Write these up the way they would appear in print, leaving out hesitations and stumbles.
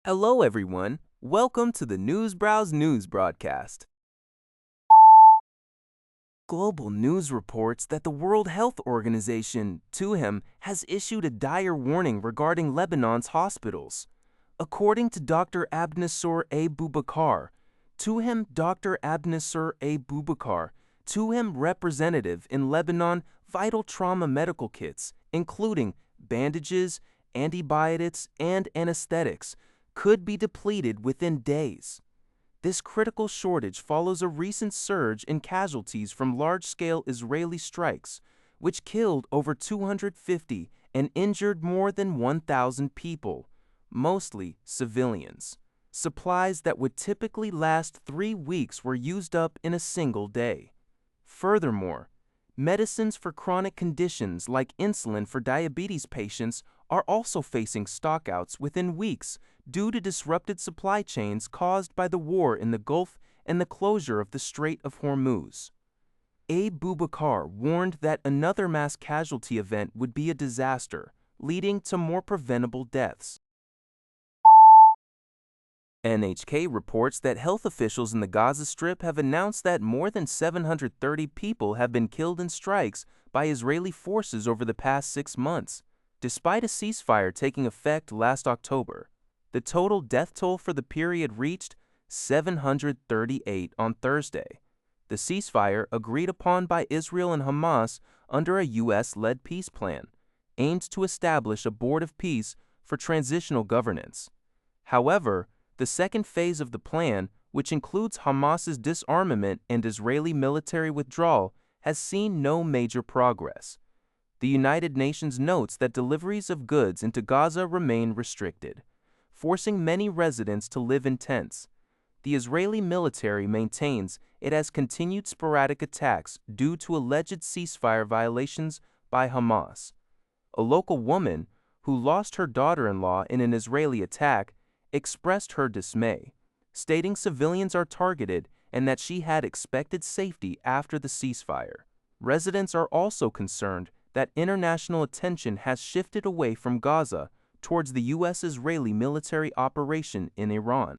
Hello, everyone. Welcome to the Newsbrowse News broadcast. Global news reports that the World Health Organization, (WHO), has issued a dire warning regarding Lebanon's hospitals. According to Dr. Abnessour A. Boubacar, Dr. Abnessour A. Boubacar, WHO representative in Lebanon, vital trauma medical kits, including bandages, antibiotics, and anesthetics, could be depleted within days. This critical shortage follows a recent surge in casualties from large-scale Israeli strikes, which killed over 250 and injured more than 1,000 people, mostly civilians. Supplies that would typically last 3 weeks were used up in a single day. Furthermore, medicines for chronic conditions like insulin for diabetes patients are also facing stockouts within weeks due to disrupted supply chains caused by the war in the Gulf and the closure of the Strait of Hormuz. A. Boubacar warned that another mass casualty event would be a disaster, leading to more preventable deaths. NHK reports that health officials in the Gaza Strip have announced that more than 730 people have been killed in strikes by Israeli forces over the past 6 months. Despite a ceasefire taking effect last October, the total death toll for the period reached 738 on Thursday. The ceasefire, agreed upon by Israel and Hamas under a U.S.-led peace plan, aims to establish a board of peace for transitional governance. However, the second phase of the plan, which includes Hamas's disarmament and Israeli military withdrawal, has seen no major progress. The United Nations notes that deliveries of goods into Gaza remain restricted, forcing many residents to live in tents. The Israeli military maintains it has continued sporadic attacks due to alleged ceasefire violations by Hamas. A local woman, who lost her daughter-in-law in an Israeli attack, expressed her dismay, stating civilians are targeted and that she had expected safety after the ceasefire. Residents are also concerned that international attention has shifted away from Gaza towards the U.S.-Israeli military operation in Iran.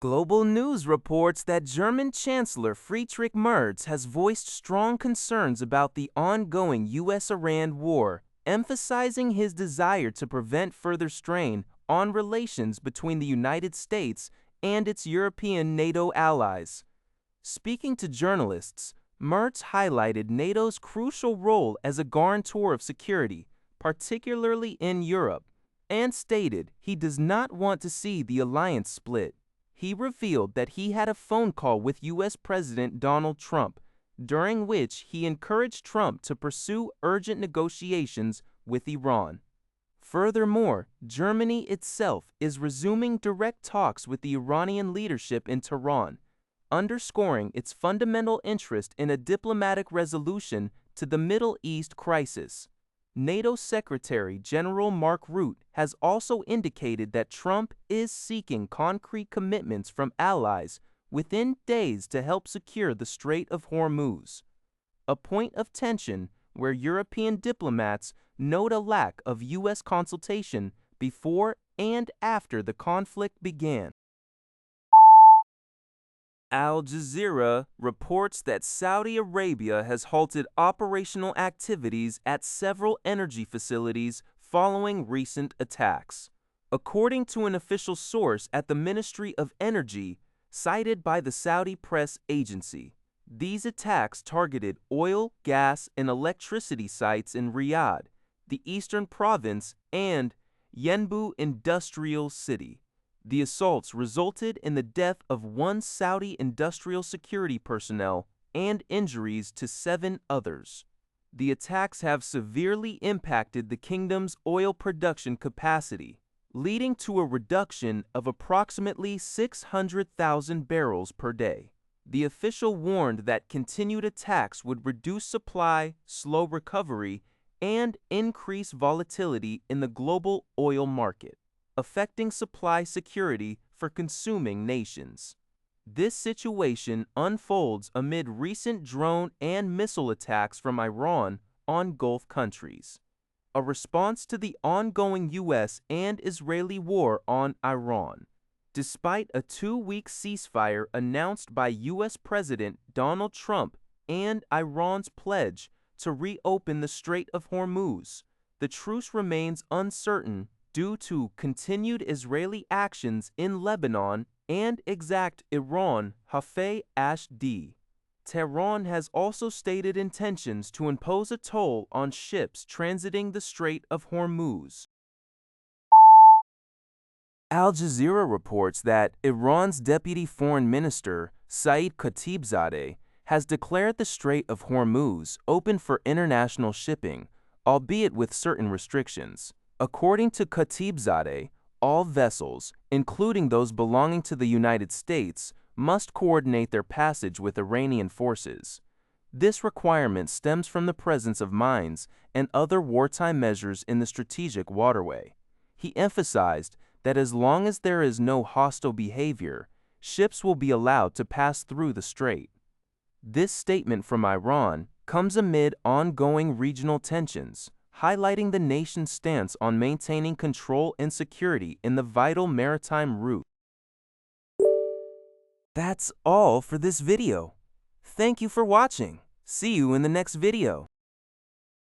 Global news reports that German Chancellor Friedrich Merz has voiced strong concerns about the ongoing U.S.-Iran war, emphasizing his desire to prevent further strain on relations between the United States and its European NATO allies. Speaking to journalists, Merz highlighted NATO's crucial role as a guarantor of security, particularly in Europe, and stated he does not want to see the alliance split. He revealed that he had a phone call with U.S. President Donald Trump, during which he encouraged Trump to pursue urgent negotiations with Iran. Furthermore, Germany itself is resuming direct talks with the Iranian leadership in Tehran, underscoring its fundamental interest in a diplomatic resolution to the Middle East crisis. NATO Secretary General Mark Rutte has also indicated that Trump is seeking concrete commitments from allies within days to help secure the Strait of Hormuz, a point of tension where European diplomats note a lack of U.S. consultation before and after the conflict began. Al Jazeera reports that Saudi Arabia has halted operational activities at several energy facilities following recent attacks. According to an official source at the Ministry of Energy, cited by the Saudi press agency, these attacks targeted oil, gas, and electricity sites in Riyadh, the Eastern Province, and Yanbu Industrial City. The assaults resulted in the death of 1 Saudi industrial security personnel and injuries to 7 others. The attacks have severely impacted the kingdom's oil production capacity, leading to a reduction of approximately 600,000 barrels per day. The official warned that continued attacks would reduce supply, slow recovery, and increase volatility in the global oil market, affecting supply security for consuming nations. This situation unfolds amid recent drone and missile attacks from Iran on Gulf countries. a response to the ongoing U.S. and Israeli war on Iran. Despite a 2-week ceasefire announced by U.S. President Donald Trump and Iran's pledge to reopen the Strait of Hormuz, the truce remains uncertain due to continued Israeli actions in Lebanon and exact Iran Halted. Tehran has also stated intentions to impose a toll on ships transiting the Strait of Hormuz. Al Jazeera reports that Iran's Deputy Foreign Minister, Saeed Khatibzadeh, has declared the Strait of Hormuz open for international shipping, albeit with certain restrictions. According to Khatibzadeh, all vessels, including those belonging to the United States, must coordinate their passage with Iranian forces. This requirement stems from the presence of mines and other wartime measures in the strategic waterway. He emphasized that as long as there is no hostile behavior, ships will be allowed to pass through the strait. This statement from Iran comes amid ongoing regional tensions, highlighting the nation's stance on maintaining control and security in the vital maritime route. That's all for this video. Thank you for watching. See you in the next video.